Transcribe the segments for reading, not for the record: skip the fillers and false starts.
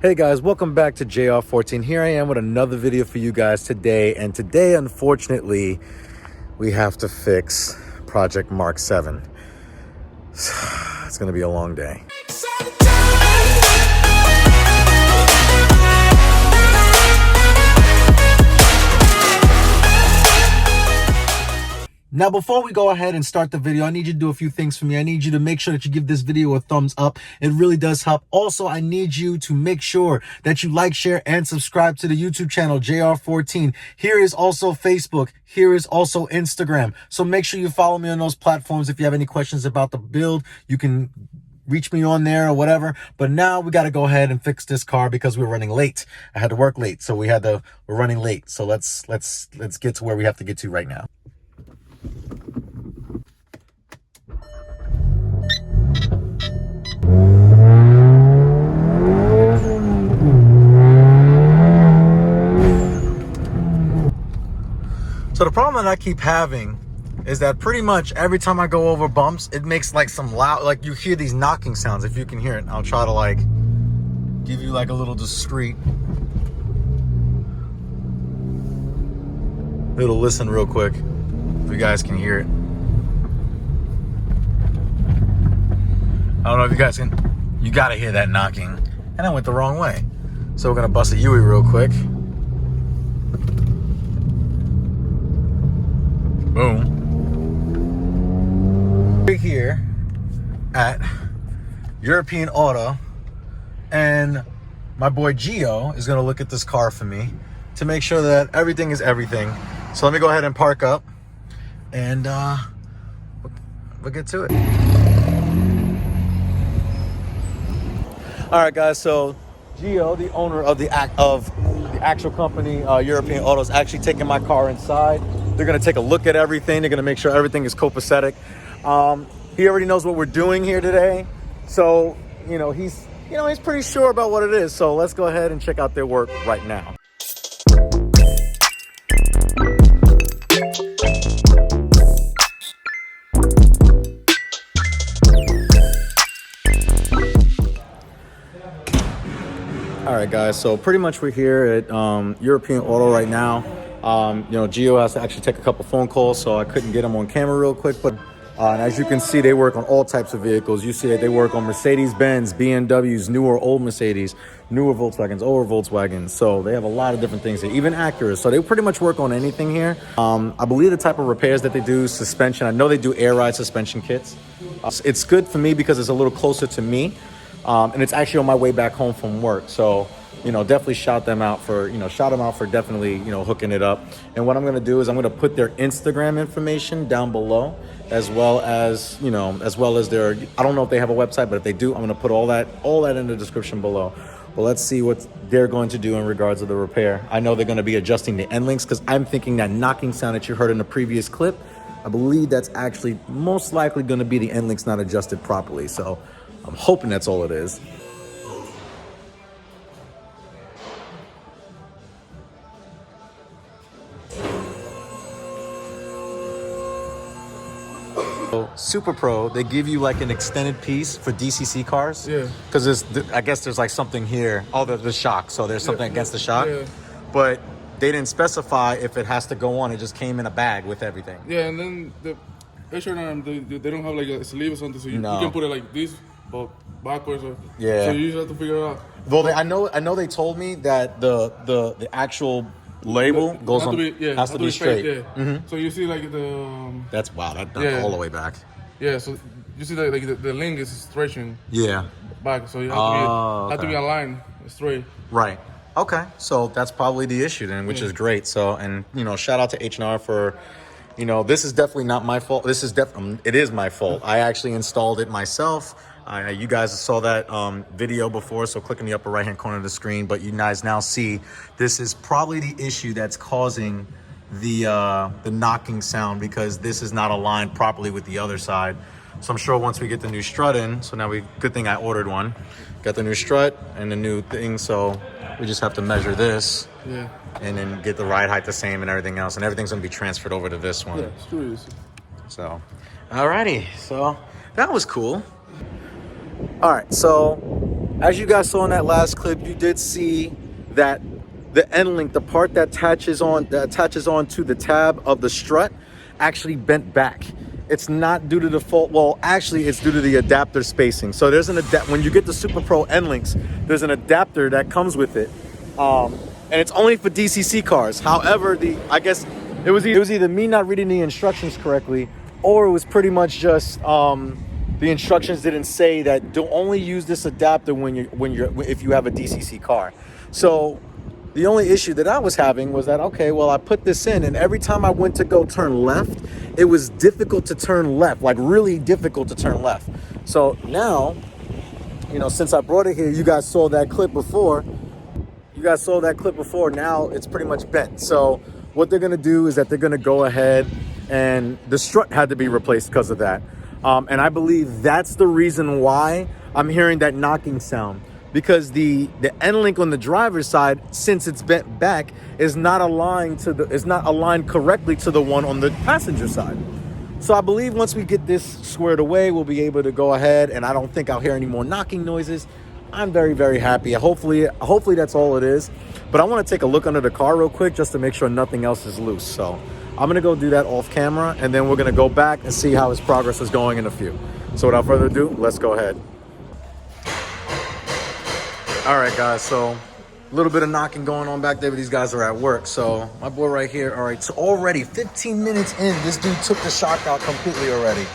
Hey guys, welcome back to JR14. Here I am with another video for you guys today. And today, unfortunately, we have to fix Project MK7. It's going to be a long day. Now, before we go ahead and start the video, I need you to do a few things for me. I need you to make sure that you give this video a thumbs up. It really does help. Also, I need you to make sure that you like, share, and subscribe to the YouTube channel, JR14. Here is also Facebook. Here is also Instagram. So make sure you follow me on those platforms. If you have any questions about the build, you can reach me on there or whatever. But now we got to go ahead and fix this car because we're running late. I had to work late, so we're running late. So let's get to where we have to get to right now. So the problem that I keep having is that pretty much every time I go over bumps, it makes like some loud, like you hear these knocking sounds. If you can hear it, I'll try to like give you like a little discreet little listen real quick, if you guys can hear it. I don't know if you guys can, you gotta hear that knocking. And I went the wrong way. So we're gonna bust a Yui real quick. Boom. We're here at European Auto, and my boy Gio is gonna look at this car for me to make sure that everything is everything. So let me go ahead and park up, and we'll get to it. All right, guys. So Gio, the owner of the actual company, European Auto, is actually taking my car inside. They're gonna take a look at everything. They're gonna make sure everything is copacetic. He already knows what we're doing here today, so he's pretty sure about what it is. So let's go ahead and check out their work right now. All right, guys. So pretty much we're here at European Auto right now. Gio has to actually take a couple phone calls, so I couldn't get him on camera real quick. But and as you can see, they work on all types of vehicles. You see that they work on Mercedes-Benz, BMWs, new or old Mercedes, newer Volkswagens, older Volkswagens. So they have a lot of different things here, even Acuras. So they pretty much work on anything here. I believe the type of repairs that they do, suspension. I know they do air ride suspension kits. It's good for me because it's a little closer to me. And it's actually on my way back home from work. So, definitely shout them out for definitely, hooking it up. And what I'm going to do is I'm going to put their Instagram information down below, as well as their, I don't know if they have a website, but if they do, I'm going to put all that in the description below. But let's see what they're going to do in regards to the repair. I know they're going to be adjusting the end links, because I'm thinking that knocking sound that you heard in the previous clip, I believe that's actually most likely going to be the end links not adjusted properly. So I'm hoping that's all it is. So Super Pro, they give you like an extended piece for DCC cars. Yeah. Because I guess there's like something here. Oh, the shock. So there's something against the shock. Yeah. But they didn't specify if it has to go on. It just came in a bag with everything. Yeah, and then they don't have like a sleeve or something, so you can put it like this. But backwards, yeah. So you just have to figure it out. Well, I know they told me that the actual label goes on has to be straight. Yeah. Mm-hmm. So you see like that's all the way back. Yeah. So you see that like the link is stretching. Yeah. Back, so you have to be aligned straight. Right. Okay. So that's probably the issue then, which is great. So shout out to H&R for. This is definitely not my fault. It is my fault. I actually installed it myself. You guys saw that video before, so click in the upper right-hand corner of the screen. But you guys now see this is probably the issue that's causing the knocking sound, because this is not aligned properly with the other side. So I'm sure once we get the new strut in, so now good thing I ordered one. Got the new strut and the new thing, so we just have to measure this. Yeah. And then get the ride height the same and everything else. And everything's going to be transferred over to this one. Yeah, it's too easy. So, alrighty. So, that was cool. All right, so As you guys saw in that last clip, you did see that the end link, the part that attaches on to the tab of the strut, actually bent back. It's not due to the fault. Well, actually, it's due to the adapter spacing. So there's an when you get the Super Pro end links, there's an adapter that comes with it, and it's only for DCC cars. However, I guess it was either me not reading the instructions correctly, or it was pretty much just the instructions didn't say that don't only use this adapter if you have a DCC car. So the only issue that I was having was that, okay, well, I put this in, and every time I went to go turn left, it was difficult to turn left, like really difficult to turn left. So now, since I brought it here, you guys saw that clip before. Now it's pretty much bent. So what they're gonna do is that they're gonna go ahead, and the strut had to be replaced because of that. And I believe that's the reason why I'm hearing that knocking sound, because the end link on the driver's side, since it's bent back, is not aligned correctly to the one on the passenger side. So I believe once we get this squared away, we'll be able to go ahead, and I don't think I'll hear any more knocking noises. I'm very, very happy. Hopefully that's all it is. But I want to take a look under the car real quick just to make sure nothing else is loose. So I'm going to go do that off camera, and then we're going to go back and see how his progress is going in a few. So without further ado, let's go ahead. All right, guys, so a little bit of knocking going on back there, but these guys are at work. So my boy right here, all right, so already 15 minutes in, this dude took the shock out completely already.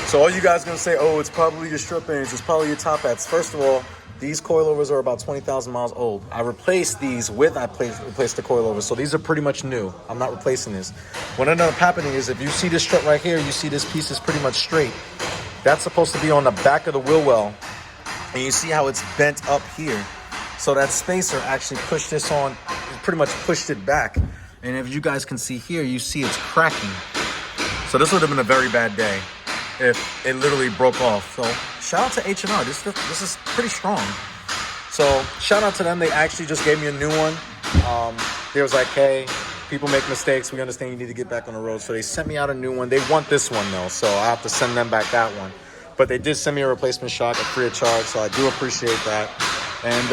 So all you guys are going to say, oh, it's probably your strip ends, it's probably your top hats. First of all, these coilovers are about 20,000 miles old. I replaced these replaced the coilovers, so these are pretty much new. I'm not replacing this. What ended up happening is, if you see this strut right here, you see this piece is pretty much straight. That's supposed to be on the back of the wheel well, and you see how it's bent up here. So that spacer actually pushed this on, pretty much pushed it back. And if you guys can see here, you see it's cracking. So this would have been a very bad day if it literally broke off. So shout out to H&R. This is pretty strong. So shout out to them. They actually just gave me a new one. They was like, hey, people make mistakes. We understand you need to get back on the road. So they sent me out a new one. They want this one though, so I have to send them back that one. But they did send me a replacement shock at free of charge, so I do appreciate that. And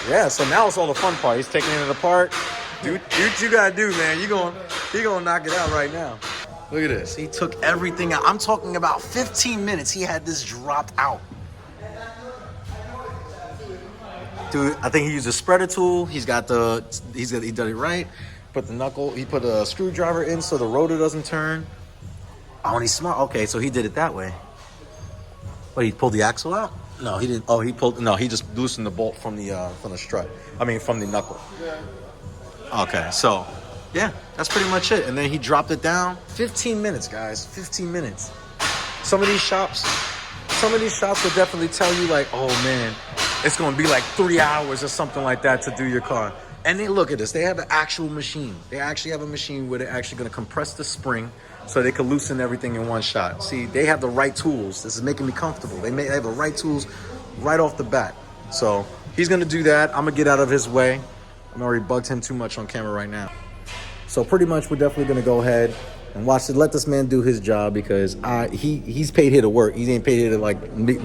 yeah, so now it's all the fun part. He's taking it apart. Do what you gotta do, man. He gonna knock it out right now. Look at this. He took everything out. I'm talking about 15 minutes. He had this dropped out. Dude, I think he used a spreader tool. He did it right. Put the knuckle. He put a screwdriver in so the rotor doesn't turn. Oh, and he's smart. Okay, so he did it that way. What, he pulled the axle out? No, he didn't. Oh, he just loosened the bolt from the strut. I mean, from the knuckle. Okay, so yeah, that's pretty much it. And then he dropped it down. 15 minutes, guys. 15 minutes. Some of these shops will definitely tell you like, oh man, it's gonna be like 3 hours or something like that to do your car. And they look at this. They have an actual machine. They actually have a machine where they're actually gonna compress the spring so they can loosen everything in one shot. See, they have the right tools. This is making me comfortable. They have the right tools right off the bat. So he's gonna do that. I'm gonna get out of his way. I'm already bugged him too much on camera right now. So pretty much we're definitely gonna go ahead and let this man do his job, because he's paid here to work. He ain't paid here to like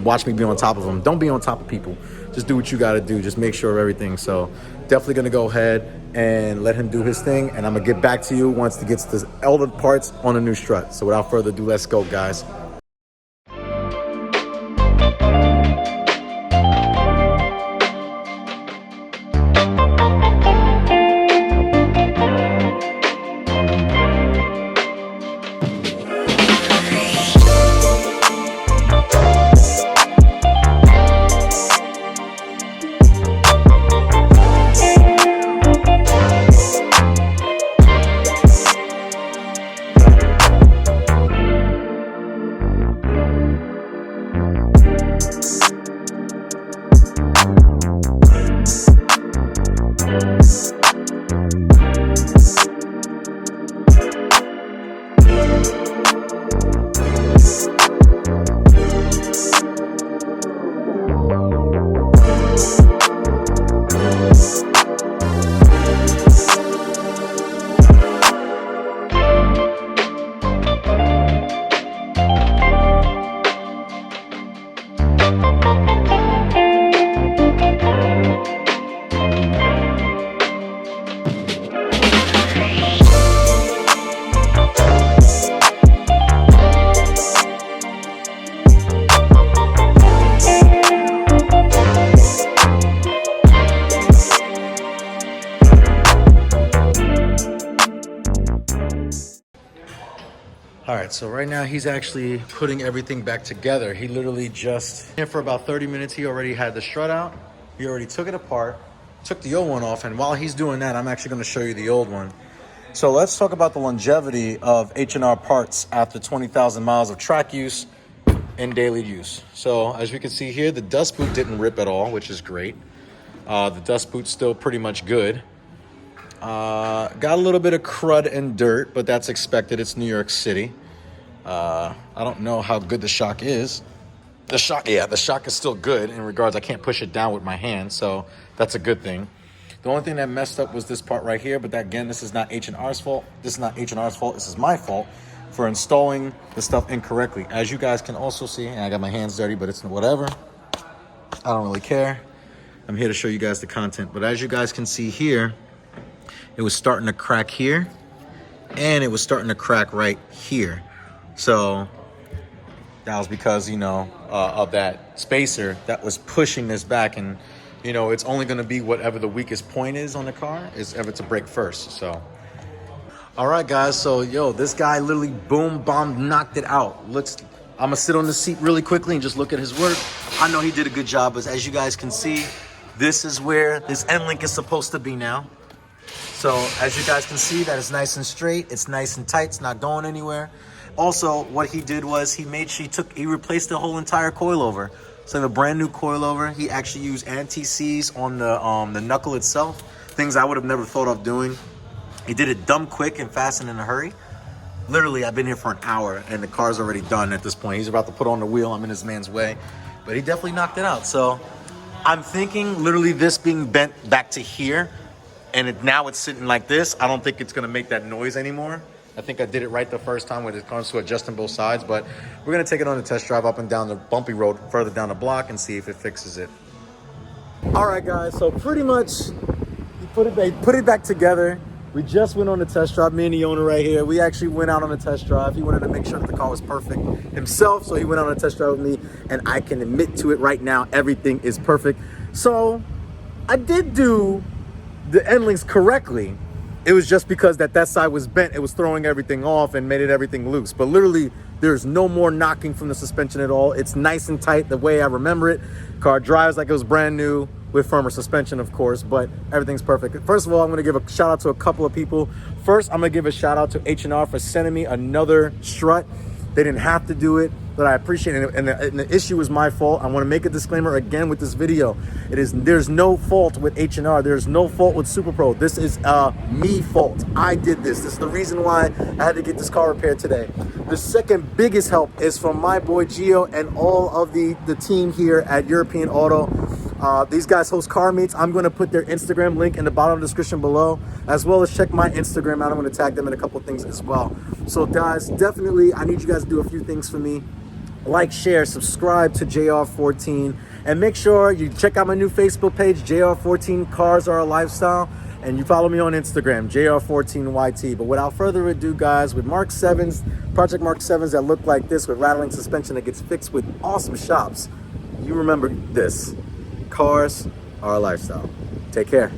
watch me be on top of him. Don't be on top of people. Just do what you gotta do. Just make sure of everything. So definitely gonna go ahead and let him do his thing, and I'm gonna get back to you once he gets the elder parts on the new strut. So without further ado, let's go, guys. right, so right now he's actually putting everything back together. He literally just, here for about 30 minutes, he already had the strut out. He already took it apart, took the old one off, and while he's doing that, I'm actually gonna show you the old one. So let's talk about the longevity of H&R parts after 20,000 miles of track use and daily use. So as you can see here, the dust boot didn't rip at all, which is great. The dust boot's still pretty much good. Got a little bit of crud and dirt, but that's expected. It's New York City. I don't know how good the shock is. The shock is still good in regards. I can't push it down with my hand, so that's a good thing. The only thing that messed up was this part right here, but that, again, this is not H&R's fault. This is not H&R's fault. This is my fault for installing the stuff incorrectly. As you guys can also see, and I got my hands dirty, but it's whatever. I don't really care. I'm here to show you guys the content. But as you guys can see here, it was starting to crack here, and it was starting to crack right here. So that was because, you know, of that spacer that was pushing this back. And, you know, it's only going to be whatever the weakest point is on the car is ever to break first. So, all right, guys. So, yo, this guy literally boom, bomb, knocked it out. I'm going to sit on the seat really quickly and just look at his work. I know he did a good job, but as you guys can see, this is where this end link is supposed to be now. So as you guys can see, that is nice and straight. It's nice and tight. It's not going anywhere. Also, what he did was he replaced the whole entire coilover. So the brand new coilover. He actually used anti-seize on the knuckle itself. Things I would have never thought of doing. He did it dumb quick and fast and in a hurry. Literally, I've been here for an hour and the car's already done at this point. He's about to put on the wheel. I'm in this man's way, but he definitely knocked it out. So I'm thinking literally this being bent back to here, and now it's sitting like this. I don't think it's gonna make that noise anymore. I think I did it right the first time when it comes to adjusting both sides, but we're gonna take it on a test drive up and down the bumpy road further down the block and see if it fixes it. All right, guys, so pretty much he put it back together. We just went on the test drive, me and the owner right here. We actually went out on a test drive. He wanted to make sure that the car was perfect himself, so he went on a test drive with me, and I can admit to it right now, everything is perfect. So I did do the end links correctly. It was just because that side was bent, it was throwing everything off and made everything loose. But literally, there's no more knocking from the suspension at all. It's nice and tight the way I remember it. Car drives like it was brand new with firmer suspension, of course, but everything's perfect. First of all, I'm gonna give a shout out to a couple of people. First, I'm gonna give a shout out to H&R for sending me another strut. They didn't have to do it, but I appreciate it. And the issue is my fault. I want to make a disclaimer again with this video. There's no fault with H&R. There's no fault with Super Pro. This is me fault. I did this. This is the reason why I had to get this car repaired today. The second biggest help is from my boy Gio and all of the team here at European Auto. These guys host car meets. I'm going to put their Instagram link in the bottom of the description below, as well as check my Instagram out. I'm going to tag them in a couple of things as well. So guys, definitely, I need you guys to do a few things for me. Like, share, subscribe to JR14, and make sure you check out my new Facebook page, JR14 Cars Are a Lifestyle, and you follow me on Instagram, JR14YT. But without further ado, guys, with Mark 7s, Project Mark 7s that look like this with rattling suspension that gets fixed with awesome shops, you remember this. Cars are a lifestyle. Take care.